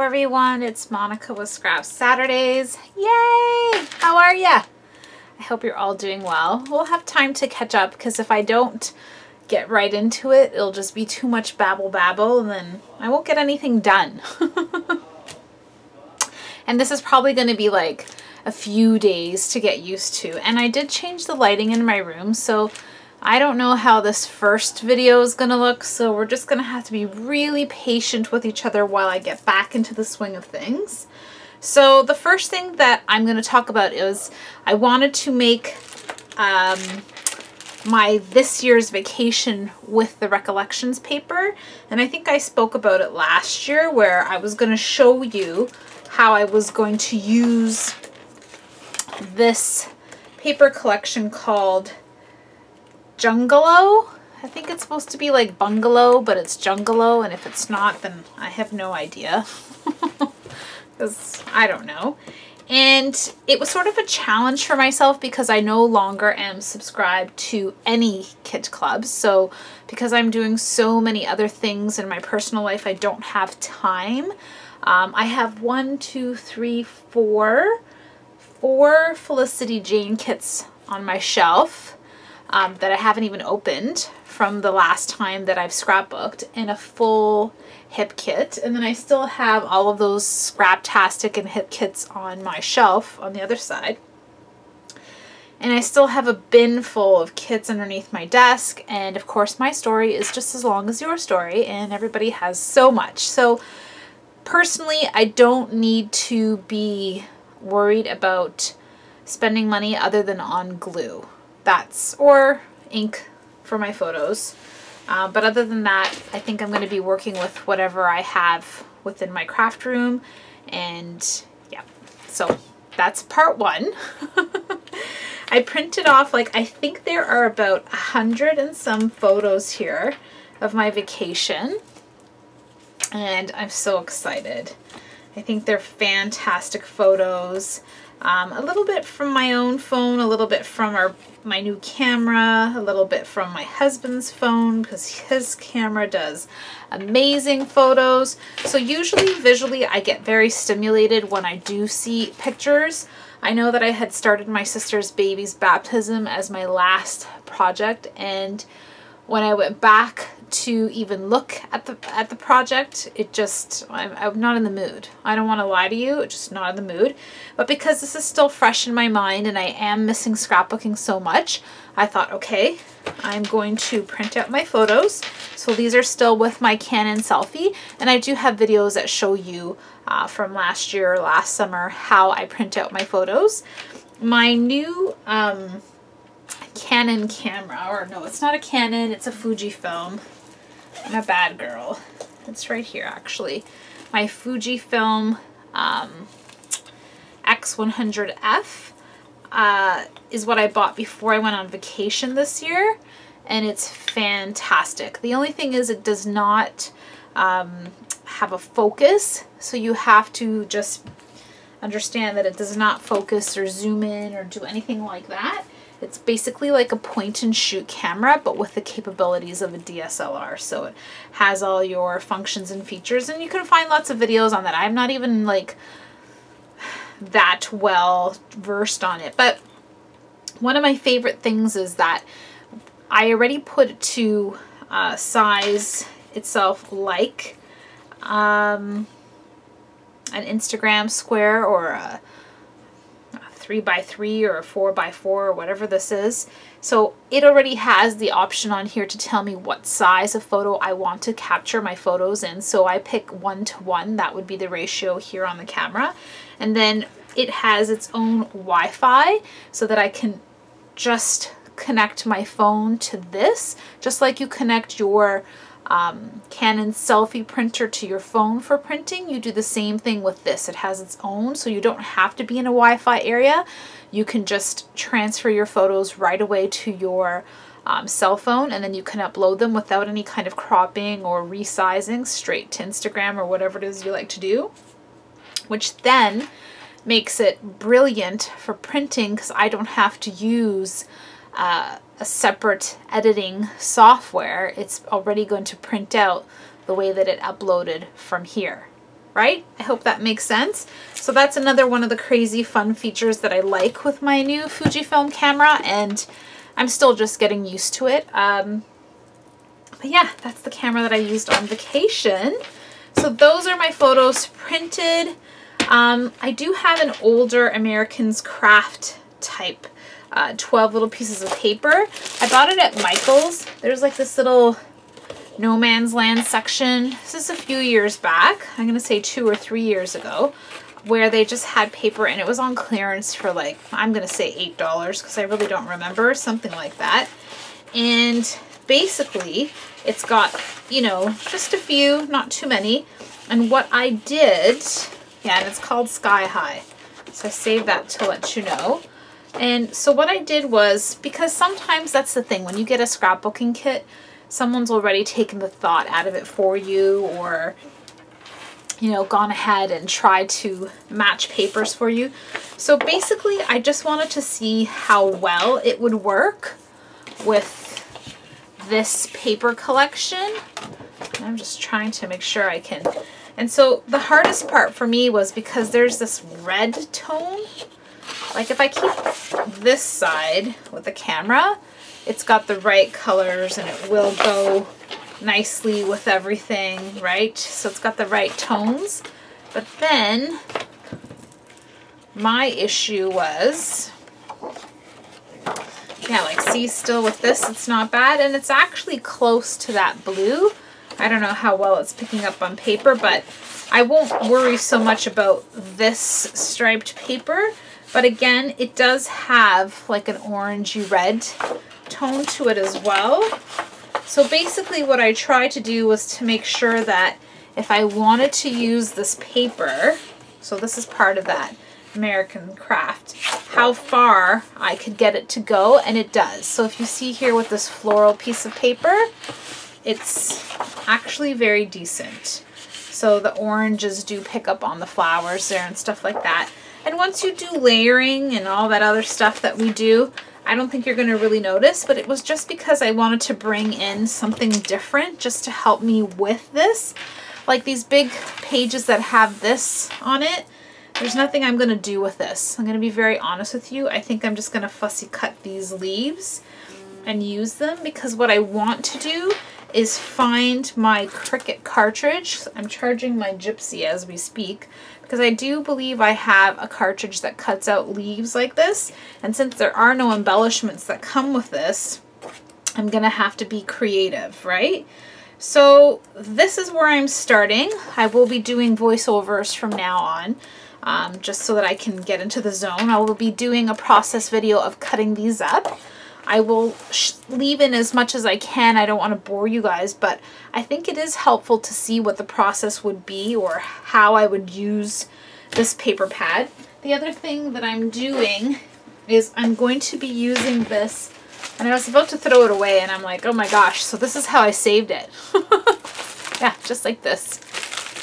everyone, it's Monica with Scrap Saturdays. Yay! How are ya? I hope you're all doing well. We'll have time to catch up because if I don't get right into it, it'll just be too much babble and then I won't get anything done. And this is probably going to be like a few days to get used to. And I did change the lighting in my room, so I don't know how this first video is going to look, so we're just going to have to be really patient with each other while I get back into the swing of things. So the first thing that I'm going to talk about is I wanted to make my this year's vacation with the recollections paper, and I think I spoke about it last year where I was going to show you how I was going to use this paper collection called Jungalow. I think it's supposed to be like bungalow, but it's Jungalow, and if it's not, then I have no idea. Because I don't know. And it was sort of a challenge for myself because I no longer am subscribed to any kit clubs. So because I'm doing so many other things in my personal life, I don't have time. I have four Felicity Jane kits on my shelf that I haven't even opened from the last time that I've scrapbooked, and a full hip kit. And then I still have all of those Scraptastic and hip kits on my shelf on the other side. And I still have a bin full of kits underneath my desk. And of course my story is just as long as your story, and everybody has so much. So personally, I don't need to be worried about spending money other than on glue. Or ink for my photos. But other than that, I think I'm going to be working with whatever I have within my craft room. And yeah, so that's part one. I printed off, like, I think there are about 100 and some photos here of my vacation. And I'm so excited. I think they're fantastic photos. A little bit from my own phone, a little bit from my new camera, a little bit from my husband's phone because his camera does amazing photos. So usually visually I get very stimulated when I do see pictures. I know that I had started my sister's baby's baptism as my last project, and when I went back to even look at the project, it just, I'm not in the mood. I don't want to lie to you, it's just not in the mood. But because this is still fresh in my mind and I am missing scrapbooking so much, I thought, okay, I'm going to print out my photos. So these are still with my Canon selfie, and I do have videos that show you from last year or last summer how I print out my photos. My new Canon camera, or no, it's not a Canon, it's a Fujifilm. I'm a bad girl. It's right here actually. My Fujifilm X100F is what I bought before I went on vacation this year, and it's fantastic. The only thing is it does not have a focus, so you have to just understand that it does not focus or zoom in or do anything like that. It's basically like a point and shoot camera, but with the capabilities of a DSLR. So it has all your functions and features, and you can find lots of videos on that. I'm not even like that well versed on it, but one of my favorite things is that I already put it to size itself like an Instagram square or a 3x3 or a 4x4 or whatever this is. So it already has the option on here to tell me what size of photo I want to capture my photos in. So I pick 1:1, that would be the ratio here on the camera. And then it has its own Wi-Fi so that I can just connect my phone to this, just like you connect your Canon selfie printer to your phone for printing. You do the same thing with this. It has its own, so you don't have to be in a Wi-Fi area. You can just transfer your photos right away to your cell phone, and then you can upload them without any kind of cropping or resizing straight to Instagram or whatever it is you like to do, which then makes it brilliant for printing because I don't have to use a separate editing software. It's already going to print out the way that it uploaded from here, right? I hope that makes sense. So that's another one of the crazy fun features that I like with my new Fujifilm camera, and I'm still just getting used to it. But yeah, that's the camera that I used on vacation. So those are my photos printed. I do have an older American's Craft type 12 little pieces of paper. I bought it at Michael's. There's like this little no man's land section. This is a few years back. I'm gonna say 2 or 3 years ago, where they just had paper and it was on clearance for like, I'm gonna say $8 because I really don't remember, something like that. And basically it's got, you know, just a few, not too many. And what I did, yeah, and it's called Sky High. So I saved that to let you know. And so what I did was, because sometimes that's the thing, when you get a scrapbooking kit, someone's already taken the thought out of it for you, or, you know, gone ahead and tried to match papers for you. So basically, I just wanted to see how well it would work with this paper collection. I'm just trying to make sure I can. And so the hardest part for me was because there's this red tone. Like if I keep this side with the camera, it's got the right colors and it will go nicely with everything, right? So it's got the right tones. But then my issue was, yeah, like see, still with this, it's not bad. And it's actually close to that blue. I don't know how well it's picking up on paper, but I won't worry so much about this striped paper. But again, it does have like an orangey red tone to it as well. So basically what I tried to do was to make sure that if I wanted to use this paper, so this is part of that American Craft, how far I could get it to go, and it does. So if you see here with this floral piece of paper, it's actually very decent. So the oranges do pick up on the flowers there and stuff like that. And once you do layering and all that other stuff that we do, I don't think you're going to really notice, but it was just because I wanted to bring in something different just to help me with this. Like these big pages that have this on it, there's nothing I'm going to do with this. I'm going to be very honest with you. I think I'm just going to fussy cut these leaves and use them, because what I want to do is find my Cricut cartridge. I'm charging my Gypsy as we speak, because I do believe I have a cartridge that cuts out leaves like this. And since there are no embellishments that come with this, I'm gonna have to be creative, right? So this is where I'm starting. I will be doing voiceovers from now on, just so that I can get into the zone. I will be doing a process video of cutting these up. I will leave in as much as I can. I don't want to bore you guys, but I think it is helpful to see what the process would be or how I would use this paper pad. The other thing that I'm doing is I'm going to be using this, and I was about to throw it away and I'm like, oh my gosh, so this is how I saved it. Yeah, just like this.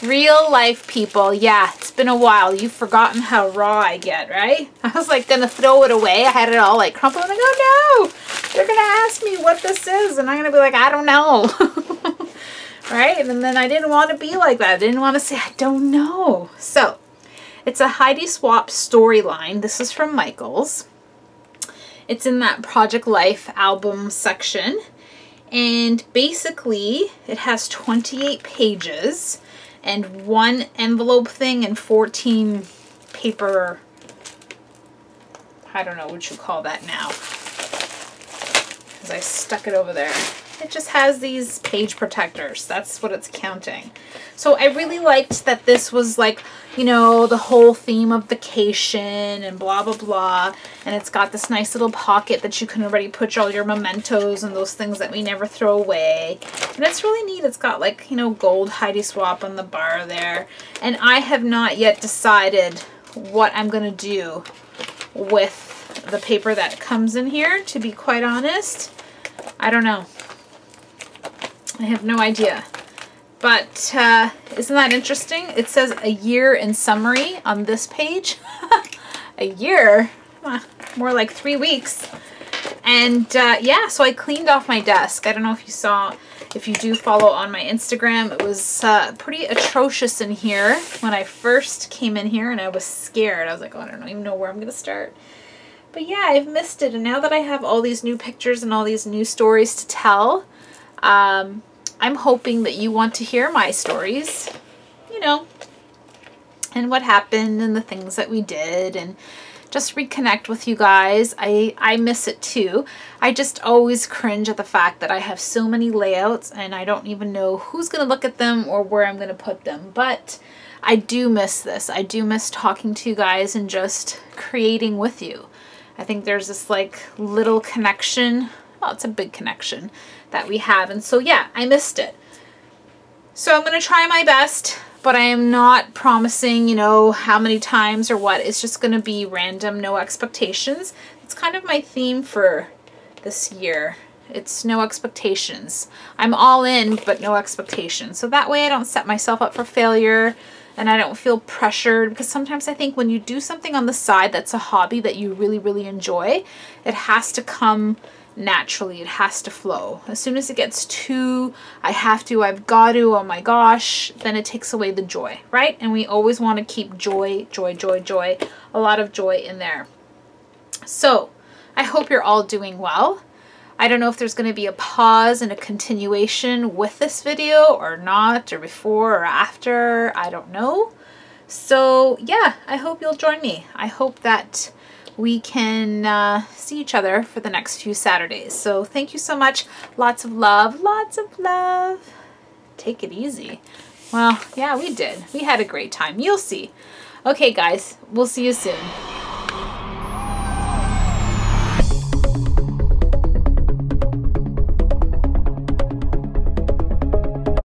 Real life, people. Yeah, it's been a while. You've forgotten how raw I get, right? I was like gonna throw it away. I had it all like crumpled. I'm like, oh no, they're gonna ask me what this is, and I'm gonna be like, I don't know. Right? And then I didn't want to be like that. I didn't want to say, I don't know. So it's a Heidi Swapp storyline. This is from Michael's. It's in that Project Life album section. And basically it has 28 pages and one envelope thing and 14 paper, I don't know what you call that now, because I stuck it over there. It just has these page protectors. That's what it's counting. So I really liked that this was like, you know, the whole theme of vacation and blah, blah, blah. And it's got this nice little pocket that you can already put all your mementos and those things that we never throw away. And it's really neat. It's got like, you know, gold Heidi Swapp on the bar there. And I have not yet decided what I'm going to do with the paper that comes in here, to be quite honest. I don't know. I have no idea. But isn't that interesting? It says a year in summary on this page. A year? More like 3 weeks. And yeah, so I cleaned off my desk. I don't know if you saw. If you do follow on my Instagram, it was pretty atrocious in here when I first came in here, and I was scared. I was like, oh, I don't even know where I'm going to start. But yeah, I've missed it. And now that I have all these new pictures and all these new stories to tell, I'm hoping that you want to hear my stories, you know, and what happened and the things that we did, and just reconnect with you guys. I miss it too. I just always cringe at the fact that I have so many layouts and I don't even know who's going to look at them or where I'm going to put them. But I do miss this. I do miss talking to you guys and just creating with you. I think there's this like little connection. Well, it's a big connection that we have. And so yeah, I missed it. So I'm going to try my best, but I am not promising, you know, how many times or what. It's just going to be random, no expectations. It's kind of my theme for this year. It's no expectations. I'm all in, but no expectations. So that way I don't set myself up for failure and I don't feel pressured, because sometimes I think when you do something on the side that's a hobby that you really, really enjoy, it has to come naturally. It has to flow. As soon as it gets too, I have to, I've got to, oh my gosh, then it takes away the joy, right? And we always want to keep joy, joy, joy, joy, a lot of joy in there. So I hope you're all doing well. I don't know if there's going to be a pause and a continuation with this video or not, or before or after, I don't know. So yeah, I hope you'll join me. I hope that we can see each other for the next few Saturdays. So thank you so much. Lots of love. Lots of love. Take it easy. Well, yeah, we did. We had a great time. You'll see. Okay, guys, we'll see you soon.